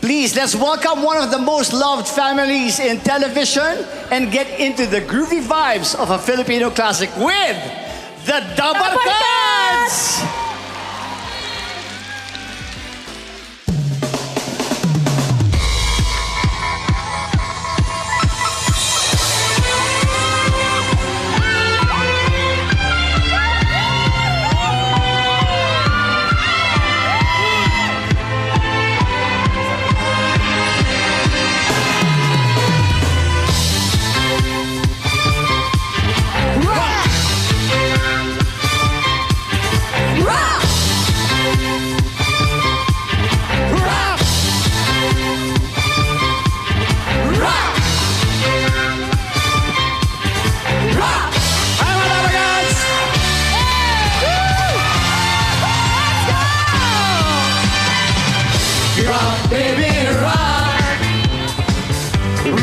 Please, let's welcome one of the most loved families in television and get into the groovy vibes of a Filipino classic with the Dabarkads! Rock, baby, rock.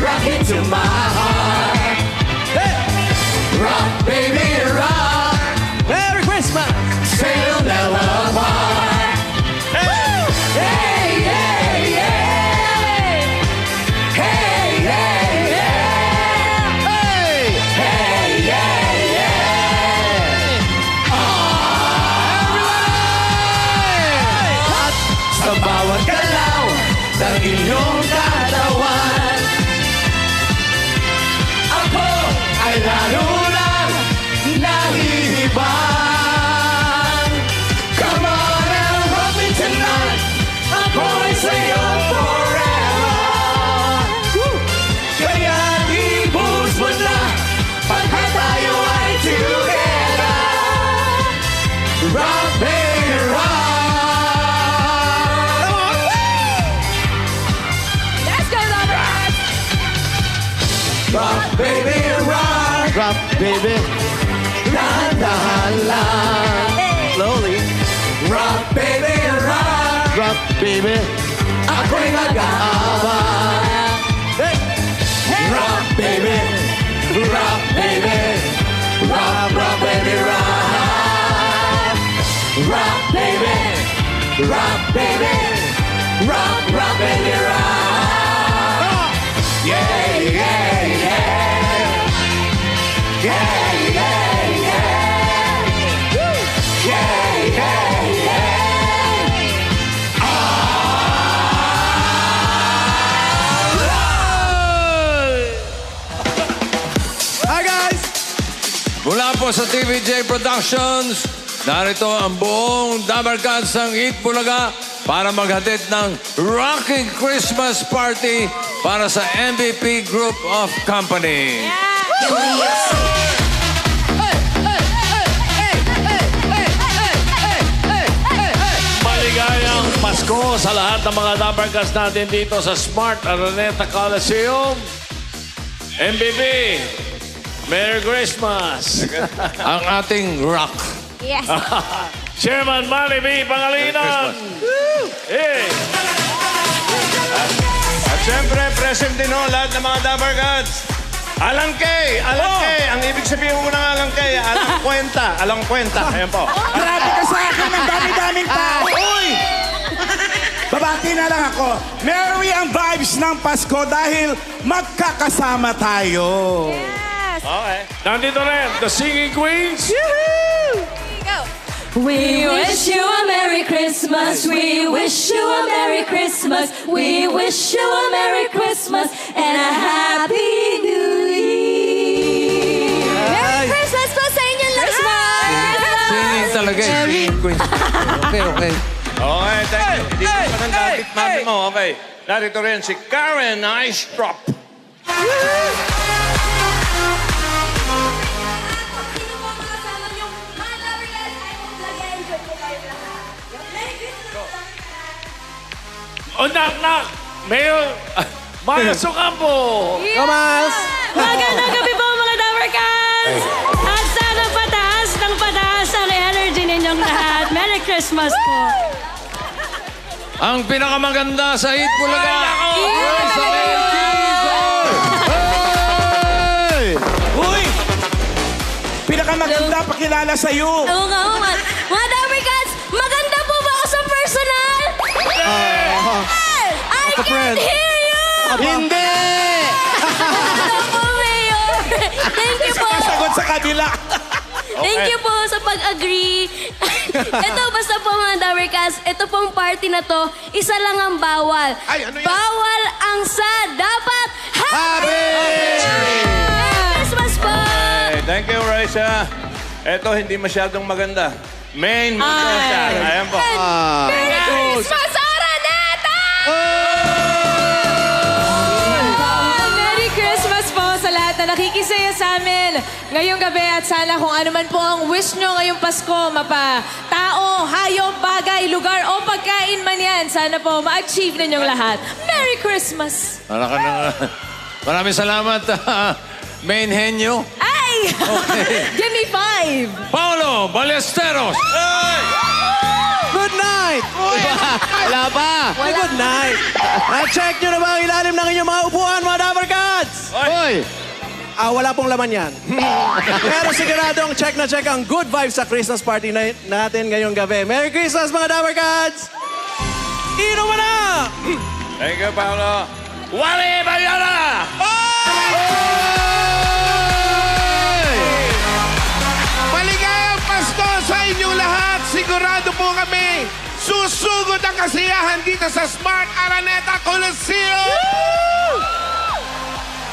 Rock into my heart. Hey! Rock, baby, rock. Merry Christmas! Say you'll never part. Hey! Hey, yeah, yeah. Hey, yeah, yeah. Hey! Hey, yeah, yeah. At sa bawat galaw ng inyong katawan, ako ay lalo lang nahihibang. Come on and rock me tonight. Ako ay sa'yo forever. Kaya i-boost mo na pagka tayo ay together. Rock, baby, rock. Let's go, Dabarkads! Rock, baby, rock. Drop, baby. Dahan-dahan lang. Slowly. Rock, baby, rock. Drop, baby. Ako'y nag-aabang. Hey! Rock, baby. Rock, baby. Rock, rock, baby, rock. Rock, baby. Rock, baby. Rock, rock, baby, rock. Yeah, yeah, yeah. Yeah, yeah, yeah. Woo! Yeah, yeah, yeah. Hi guys! Mula po sa TVJ Productions, narito ang buong Dabarkads ng Eat Bulaga para maghatid ng Rocking Christmas Party para sa MVP Group of Company. Maligayang Pasko sa lahat ng mga Dabarkads natin dito sa Smart Araneta Coliseum. MVP, Merry Christmas! Ang ating rock. Yes. Chairman Manny B. Pangalinan! Hey! At syempre, present din ho lahat ng mga Dabarkads. Alang kay! Ang ibig sabihin mo ng alang kay, alang kwenta. Ayan po. Grabe ka sa akin, ang dami-daming tao. Uy! Babati na lang ako. Merry ang vibes ng Pasko dahil magkakasama tayo. Yes. Okay. Nandito rin, the Singing Queens. Go. We wish you a Merry Christmas. We wish you a Merry Christmas. We wish you a Merry Christmas and a Happy New Year. Merry Christmas po sa inyong lahat! Singing talaga eh. Singing queen. Okay. Okay, thank you. Hindi ko pa ng dapat natin mo. Okay. Narito rin si Karen Eistrop. O, knock! Mayor, Miles Ocampo! Kamas! Magandang gabi po mga Dabarkads! At sana pataas ang energy ninyong lahat. Merry Christmas po! Ang pinakamaganda sa Eat Bulaga. Isabel Quezon! Hey! Uy! Pinakamaganda pakilala sa'yo. Oo nga, mga Dabarkads, maganda po ba ako sa personal? Ay, a friend. Hear you! Hindi! Ano po, Mayor? Thank you po. Sagot sa kabila. Thank you po sa pag-agree. Ito, basta po mga Dabarkas, ito pong party na to, isa lang ang bawal. Ay, ano yan? Bawal ang sa dapat happy! Merry Christmas po! Hey, thank you, Raisa. Ito, hindi masyadong maganda. Main Mendoza. Ayan po. Merry Christmas, Araneta! Merry Christmas po sa lahat na nakikisaya sa amin ngayong gabi at sana kung ano man po ang wish nyo ngayong Pasko, tao, hayop, bagay, lugar o pagkain man yan, sana po ma-achieve ninyong lahat. Merry Christmas! Maraming salamat, Main Henyo. Ay! Give me 5! Paolo Ballesteros. Good night! Wala pa! Good night! Na-check nyo na ba ang ilalim ng inyong mga upuan, mga Dabarkads? Hoy! Wala pong laman yan. Pero siguradong check na check ang good vibes sa Christmas party natin ngayong gabi. Merry Christmas, mga Dabarkads! Inom mo na! Thank you, Paolo. Wally Bayana! Maligayang Pasko sa inyong lahat. Sigurado po kami, susugod ang kasiyahan dito sa Smart Araneta Coliseum.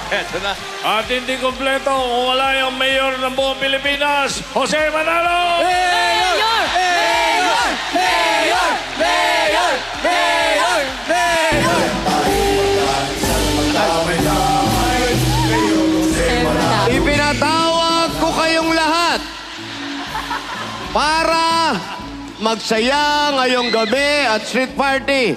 Eto na. At hindi kompleto kung wala yung mayor ng buong Pilipinas, Jose Manalo! Mayor! Mayor! Mayor! Mayor! Mayor! Mayor! Ipinatawag ko kayong lahat para magsaya ngayong gabi at street party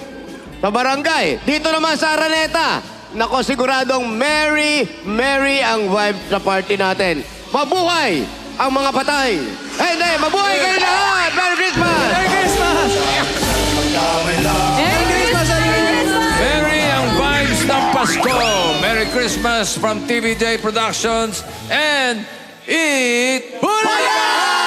sa barangay. Dito naman sa Araneta, nako siguradong merry, merry ang vibe sa party natin. Mabuhay ang mga patay. Hindi, mabuhay kayo lahat! Merry Christmas! Merry Christmas! Merry Christmas! Merry ang vibes ng Pasko. Merry Christmas from TVJ Productions and Eat Bulaga!